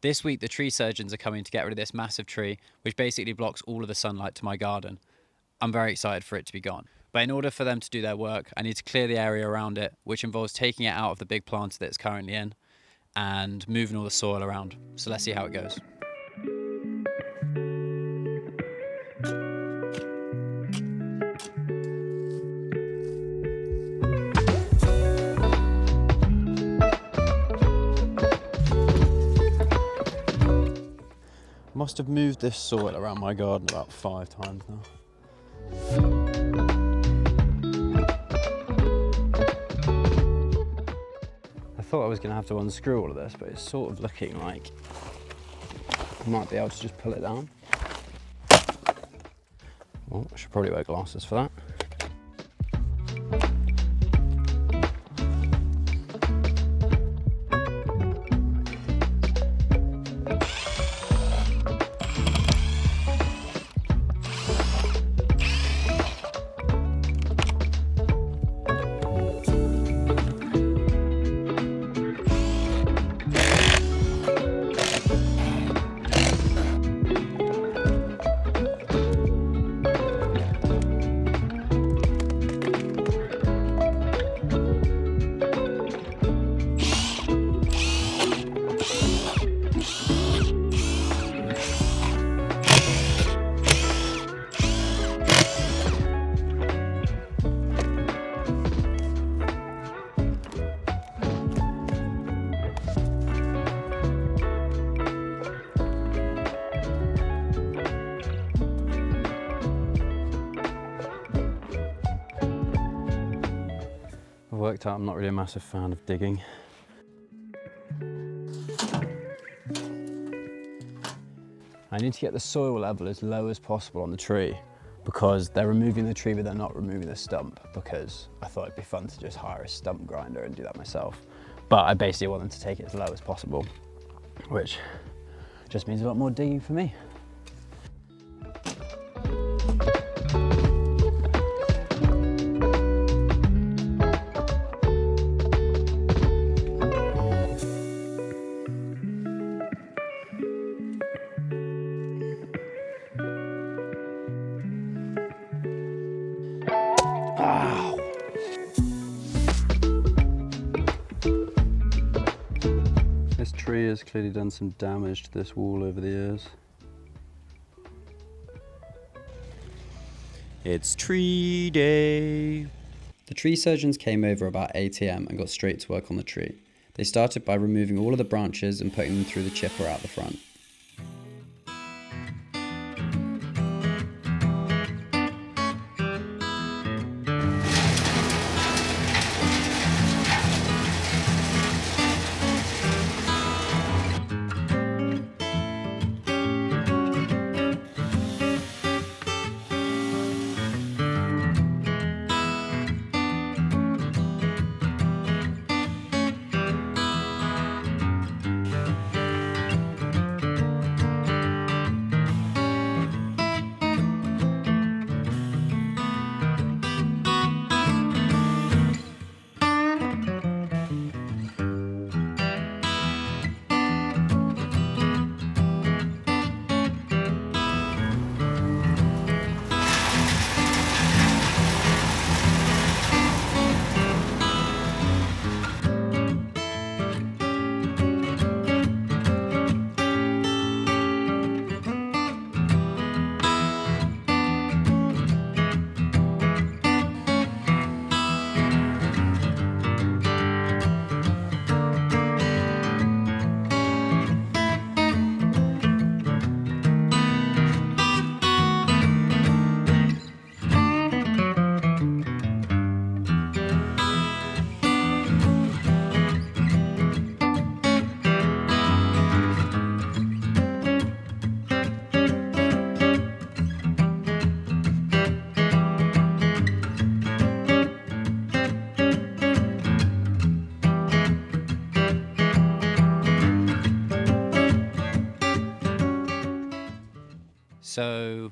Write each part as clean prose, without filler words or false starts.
This week, the tree surgeons are coming to get rid of this massive tree, which basically blocks all of the sunlight to my garden. I'm very excited for it to be gone. But in order for them to do their work, I need to clear the area around it, which involves taking it out of the big planter that it's currently in and moving all the soil around. So let's see how it goes. Must have moved this soil around my garden about 5 times now. I thought I was going to have to unscrew all of this, but it's sort of looking like I might be able to just pull it down. Well, I should probably wear glasses for that. I've worked out I'm not really a massive fan of digging. I need to get the soil level as low as possible on the tree because they're removing the tree but they're not removing the stump, because I thought it'd be fun to just hire a stump grinder and do that myself. But I basically want them to take it as low as possible, which just means a lot more digging for me. This tree has clearly done some damage to this wall over the years. It's tree day. The tree surgeons came over about 8 AM and got straight to work on the tree. They started by removing all of the branches and putting them through the chipper out the front. So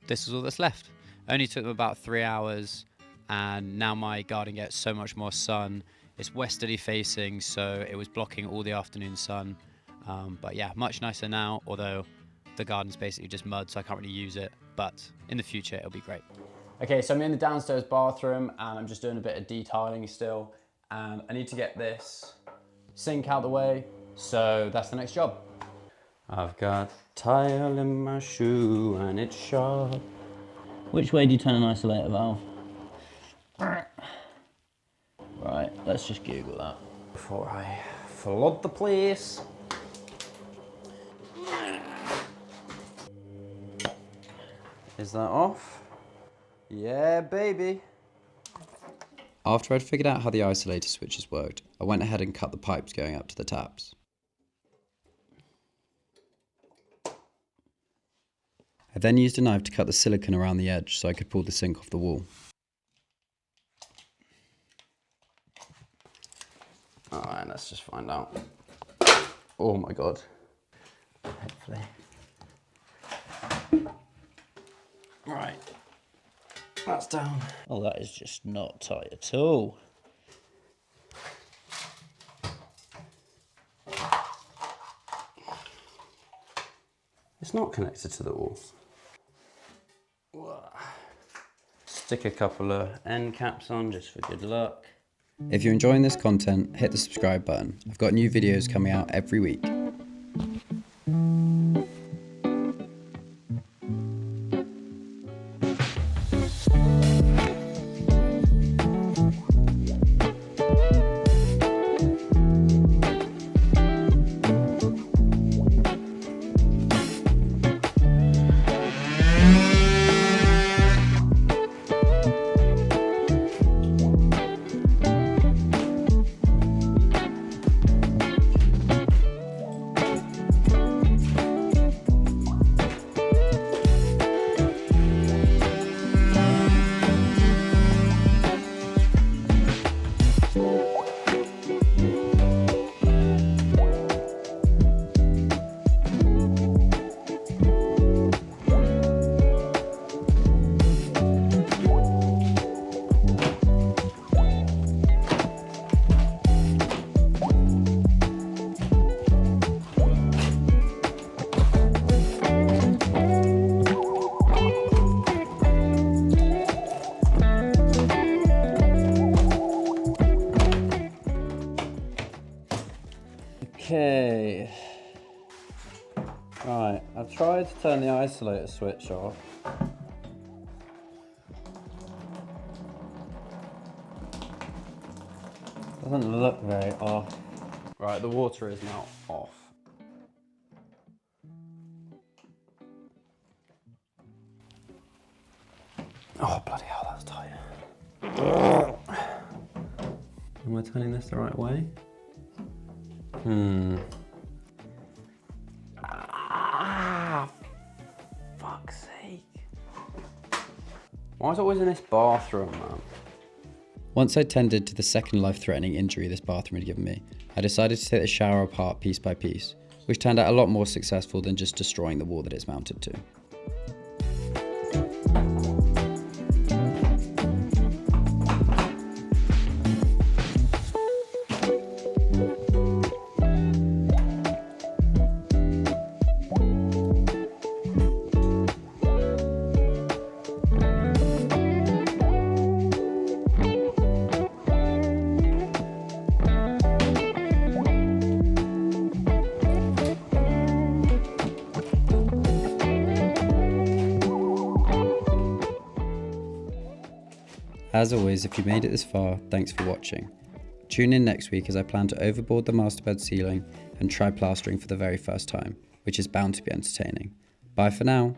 this is all that's left. Only took them about 3 hours, and now my garden gets so much more sun. It's westerly facing, so it was blocking all the afternoon sun, But yeah, much nicer now, although the garden's basically just mud, so I can't really use it. But in the future, it'll be great. Okay, so I'm in the downstairs bathroom and I'm just doing a bit of detailing still. And I need to get this sink out the way, so that's the next job. I've got tile in my shoe and it's sharp. Which way do you turn an isolator valve? Right, let's just Google that before I flood the place. Is that off? Yeah, baby. After I'd figured out how the isolator switches worked, I went ahead and cut the pipes going up to the taps. I then used a knife to cut the silicone around the edge so I could pull the sink off the wall. Alright, let's just find out. Oh my god. Hopefully. Right. That's down. Oh, that is just not tight at all. It's not connected to the wall. Stick a couple of end caps on just for good luck. If you're enjoying this content, hit the subscribe button. I've got new videos coming out every week. Okay. Right, I've tried to turn the isolator switch off. Doesn't look very off. Right, the water is now off. Oh, bloody hell, that's tight. Am I turning this the right way? Fuck's sake. Why is it always in this bathroom, man? Once I tended to the second life-threatening injury this bathroom had given me, I decided to take the shower apart piece by piece, which turned out a lot more successful than just destroying the wall that it's mounted to. As always, if you made it this far, thanks for watching. Tune in next week as I plan to overboard the master bed ceiling and try plastering for the very first time, which is bound to be entertaining. Bye for now.